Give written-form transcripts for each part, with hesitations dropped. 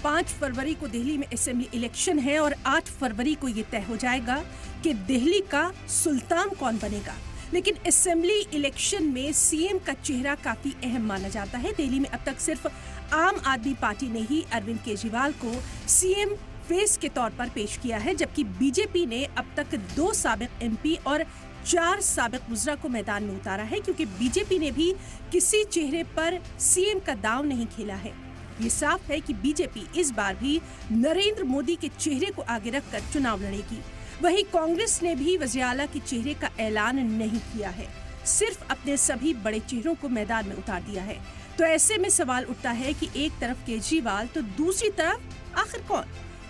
5 फरवरी को दिल्ली में assembly election है और 8 फरवरी को ये तय हो जाएगा कि दिल्ली का सुल्तान कौन बनेगा। लेकिन असेंबली इलेक्शन में सीएम का चेहरा काफी अहम माना जाता है। दिल्ली में अब तक सिर्फ आम आदमी पार्टी ने ही अरविंद केजरीवाल को सीएम फेस के तौर पर पेश किया है, जबकि बीजेपी ने अब तक 2 साबिक एमपी और 4 साबिक वुज़रा को मैदान में उतारा है, क्योंकि बीजेपी ने भी किसी चेहरे पर सीएम का दांव नहीं खेला है। ये साफ है कि बीजेपी इस बार भी नरेंद्र मोदी के चेहरे को आगे रखकर चुनाव लड़ेगी। वहीं कांग्रेस ने भी वज़ीर आला के चेहरे का ऐलान नहीं किया है, सिर्फ अपने सभी बड़े चेहरों को मैदान में उतार दिया है। तो ऐसे में सवाल उठता है कि एक तरफ केजरीवाल तो दूसरी तरफ आखिर कौन?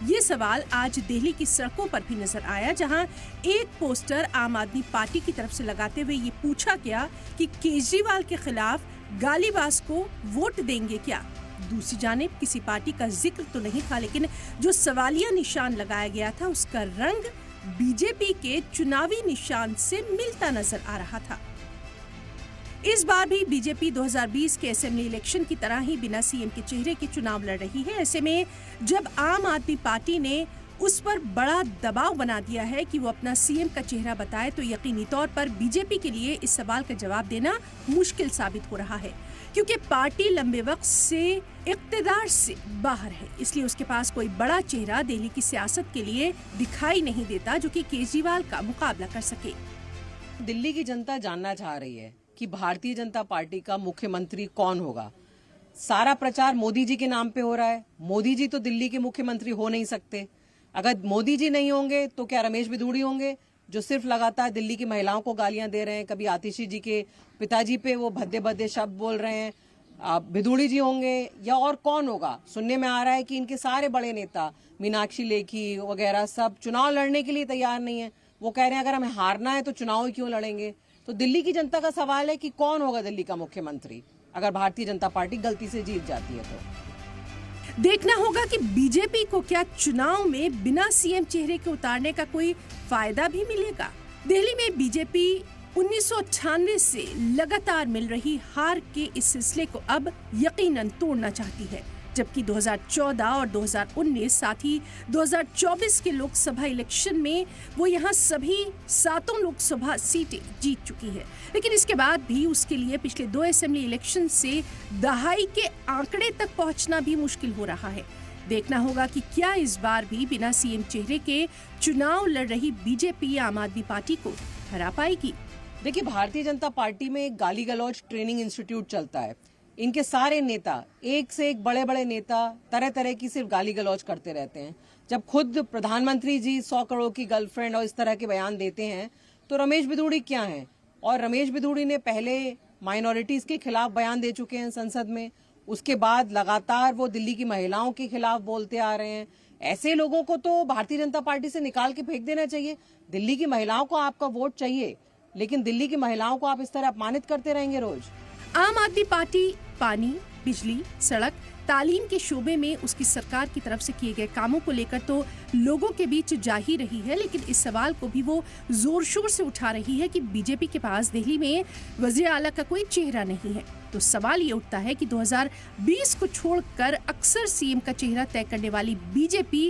ये सवाल आज दिल्ली की सड़कों पर भी नजर आया, जहां एक पोस्टर आम आदमी पार्टी की तरफ से लगाते हुए ये पूछा गया कि केजरीवाल के खिलाफ गालीबाज को वोट देंगे क्या। दूसरी जानिब किसी पार्टी का जिक्र तो नहीं था, लेकिन जो सवालिया निशान लगाया गया था उसका रंग बीजेपी के चुनावी निशान से मिलता नजर आ रहा था। इस बार भी बीजेपी 2020 के असेंबली इलेक्शन की तरह ही बिना सीएम के चेहरे के चुनाव लड़ रही है। ऐसे में जब आम आदमी पार्टी ने उस पर बड़ा दबाव बना दिया है कि वो अपना सीएम का चेहरा बताए, तो यकीनी तौर पर बीजेपी के लिए इस सवाल का जवाब देना मुश्किल साबित हो रहा है, क्योंकि पार्टी लंबे वक्त से इक़्तिदार से बाहर है। इसलिए उसके पास कोई बड़ा चेहरा दिल्ली की सियासत के लिए दिखाई नहीं देता जो कि केजरीवाल का मुकाबला कर सके। दिल्ली की जनता जानना चाह रही है कि भारतीय जनता पार्टी का मुख्यमंत्री कौन होगा। सारा प्रचार मोदी जी के नाम पे हो रहा है। मोदी जी तो दिल्ली के मुख्यमंत्री हो नहीं सकते। अगर मोदी जी नहीं होंगे तो क्या रमेश बिधूड़ी होंगे, जो सिर्फ लगातार दिल्ली की महिलाओं को गालियां दे रहे हैं। कभी आतिशी जी के पिताजी पे वो भद्दे भद्दे शब्द बोल रहे हैं। बिधूड़ी जी होंगे या और कौन होगा। सुनने में आ रहा है कि इनके सारे बड़े नेता मीनाक्षी लेखी वगैरह सब चुनाव लड़ने के लिए तैयार नहीं है। वो कह रहे हैं अगर हमें हारना है तो चुनाव ही क्यों लड़ेंगे। तो दिल्ली की जनता का सवाल है कि कौन होगा दिल्ली का मुख्यमंत्री अगर भारतीय जनता पार्टी गलती से जीत जाती है। तो देखना होगा कि बीजेपी को क्या चुनाव में बिना सीएम चेहरे के उतारने का कोई फायदा भी मिलेगा। दिल्ली में बीजेपी 1998 से लगातार मिल रही हार के इस सिलसिले को अब यकीनन तोड़ना चाहती है, जबकि 2014 और 2019 साथ ही 2024 के लोकसभा इलेक्शन में वो यहाँ सभी 7 लोकसभा सीटें जीत चुकी है। लेकिन इसके बाद भी उसके लिए पिछले 2 असेंबली इलेक्शन से दहाई के आंकड़े तक पहुंचना भी मुश्किल हो रहा है। देखना होगा कि क्या इस बार भी बिना सीएम चेहरे के चुनाव लड़ रही बीजेपी आम आदमी पार्टी को हरा पाएगी। देखिए, भारतीय जनता पार्टी में एक गाली गलौज ट्रेनिंग इंस्टीट्यूट चलता है। इनके सारे नेता एक से एक बड़े बड़े नेता तरह तरह की सिर्फ गाली गलौज करते रहते हैं। जब खुद प्रधानमंत्री जी 100 करोड़ की गर्लफ्रेंड और इस तरह के बयान देते हैं तो रमेश बिधूड़ी क्या हैं। और रमेश बिधूड़ी ने पहले माइनॉरिटीज के खिलाफ बयान दे चुके हैं संसद में। उसके बाद लगातार वो दिल्ली की महिलाओं के खिलाफ बोलते आ रहे हैं। ऐसे लोगों को तो भारतीय जनता पार्टी से निकाल के फेंक देना चाहिए। दिल्ली की महिलाओं को आपका वोट चाहिए, लेकिन दिल्ली की महिलाओं को आप इस तरह अपमानित करते रहेंगे रोज। आम आदमी पार्टी पानी, बिजली, सड़क, तालीम के शोबे में उसकी सरकार की तरफ से किए गए कामों को लेकर तो लोगों के बीच जा ही रही है, लेकिन इस सवाल को भी वो जोर शोर से उठा रही है कि बीजेपी के पास दिल्ली में वज़ीर आला का कोई चेहरा नहीं है। तो सवाल ये उठता है कि 2020 को छोड़कर अक्सर सीएम का चेहरा तय करने वाली बीजेपी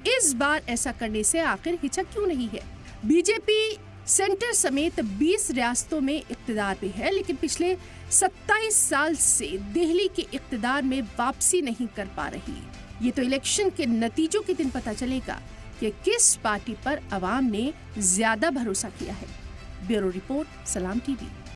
इस बार ऐसा करने से आखिर हिचक क्यों नहीं है। बीजेपी सेंटर समेत 20 रियासतों में इक़्तिदार पे है, लेकिन पिछले 27 साल से दिल्ली के इक़्तिदार में वापसी नहीं कर पा रही। ये तो इलेक्शन के नतीजों के दिन पता चलेगा कि किस पार्टी पर अवाम ने ज्यादा भरोसा किया है। ब्यूरो रिपोर्ट, सलाम टीवी।